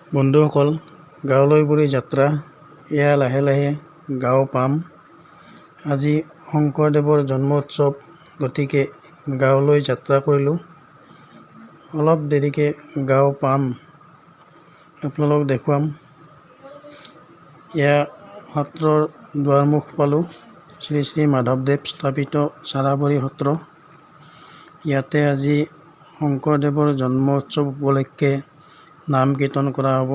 বন্ধুসকল, গাঁৱলৈ বুৰি যাত্ৰা এয়া লাহে লাহে গাঁও পাম। আজি শংকৰদেৱৰ জন্ম উৎসৱ, গতিকে গাঁৱলৈ যাত্ৰা কৰিলোঁ। অলপ দেৰিকৈ গাঁও পাম, আপোনালোক দেখুৱাম। এয়া সত্ৰৰ দুৱাৰমুখ পালোঁ। শ্ৰী শ্ৰী মাধৱদেৱ স্থাপিত চাৰাবৰী সত্ৰ। ইয়াতে আজি শংকৰদেৱৰ জন্ম উৎসৱ উপলক্ষে নাম কীৰ্তন কৰা হ'ব।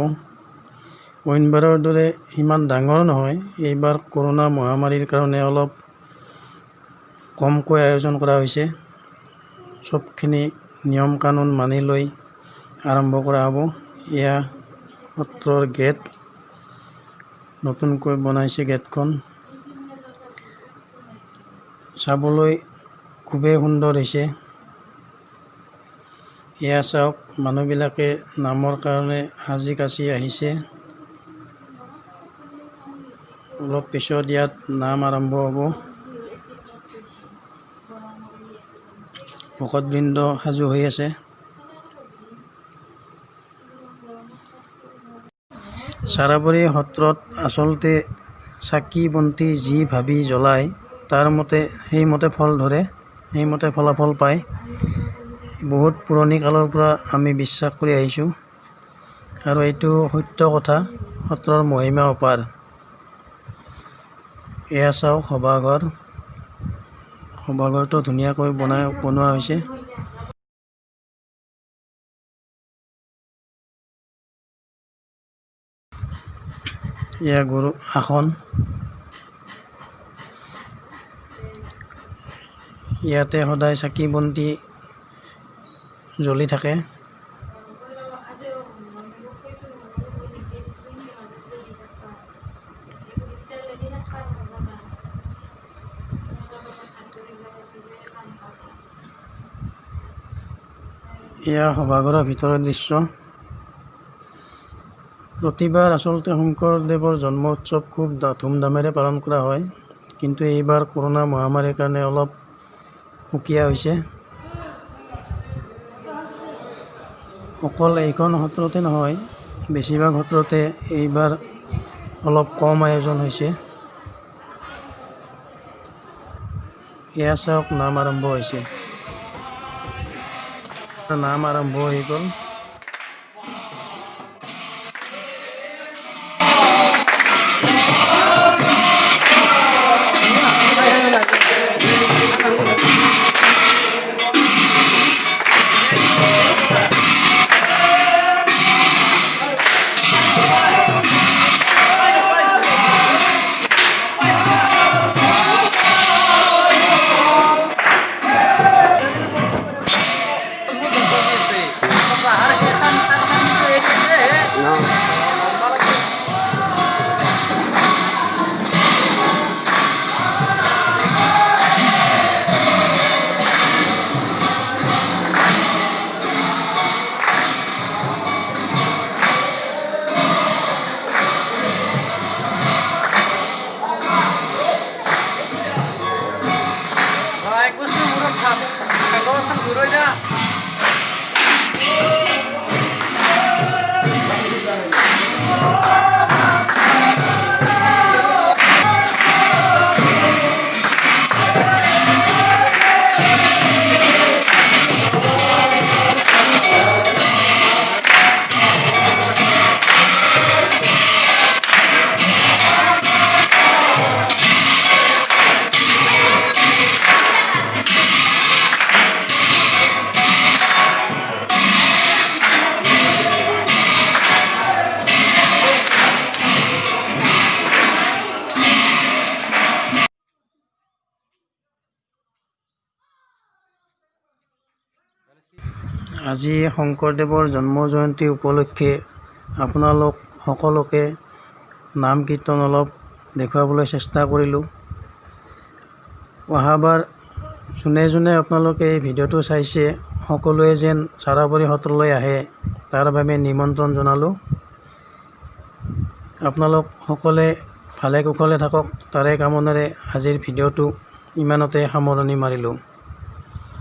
অইনবাৰৰ দৰে সিমান ডাঙৰ নহয়, এইবাৰ কৰোনা মহামাৰীৰ কাৰণে অলপ কমকৈ আয়োজন কৰা হৈছে। চবখিনি নিয়ম কানুন মানি লৈ আৰম্ভ কৰা হ'ব। এয়া সত্ৰৰ গেট, নতুনকৈ বনাইছে গেটখন। চাবলৈ খুবেই সুন্দৰ হৈছে। এয়া চাওক, মানুহবিলাকে নামৰ কাৰণে সাজি কাচি আহিছে। অলপ পিছত ইয়াত নাম আৰম্ভ হ'ব। ভকতবৃন্দ সাজু হৈ আছে। চাৰাবৰী সত্ৰত আচলতে চাকি বন্তি যি ভাবি জ্বলায় সেইমতে ফল ধৰে, সেইমতে ফলাফল পায়। বহুত পুৰণি কালৰ পৰা আমি বিশ্বাস কৰি আহিছোঁ আৰু এইটো সত্য কথা। সত্ৰৰ মহিমা অপাৰ। এয়া চাওক সভাঘৰ। সভাঘৰটো ধুনীয়াকৈ বনোৱা হৈছে। এয়া গুৰু আসন। ইয়াতে সদায় চাকি বন্তি জ্বলি থাকে। এয়া সভাঘৰৰ ভিতৰৰ দৃশ্য। প্ৰতিবাৰ আচলতে শংকৰদেৱৰ জন্ম উৎসৱ খুব ধুমধামেৰে পালন কৰা হয়, কিন্তু এইবাৰ কৰোনা মহামাৰীৰ কাৰণে অলপ সুকীয়া হৈছে। অকল এইখন সত্ৰতে নহয়, বেছিভাগ সত্ৰতে এইবাৰ অলপ কম আয়োজন হৈছে। এয়া চাওক, নাম আৰম্ভ হৈছে। নাম আৰম্ভ হৈ গ'ল। আজি শংকৰদেৱৰ জন্ম জয়ন্তী উপলক্ষে আপোনালোক সকলোকে নাম কীৰ্তন অলপ দেখুৱাবলৈ চেষ্টা কৰিলোঁ। অহাবাৰ যোনে যোনে আপোনালোকে এই ভিডিঅ'টো চাইছে, সকলোৱে যেন চাৰাবৰী সত্ৰলৈ আহে, তাৰ বাবে নিমন্ত্ৰণ জনালোঁ। আপোনালোক সকলোৱে ভালে কুশলে থাকক, তাৰে কামনাৰে আজিৰ ভিডিঅ'টো ইমানতে সামৰণি মাৰিলোঁ।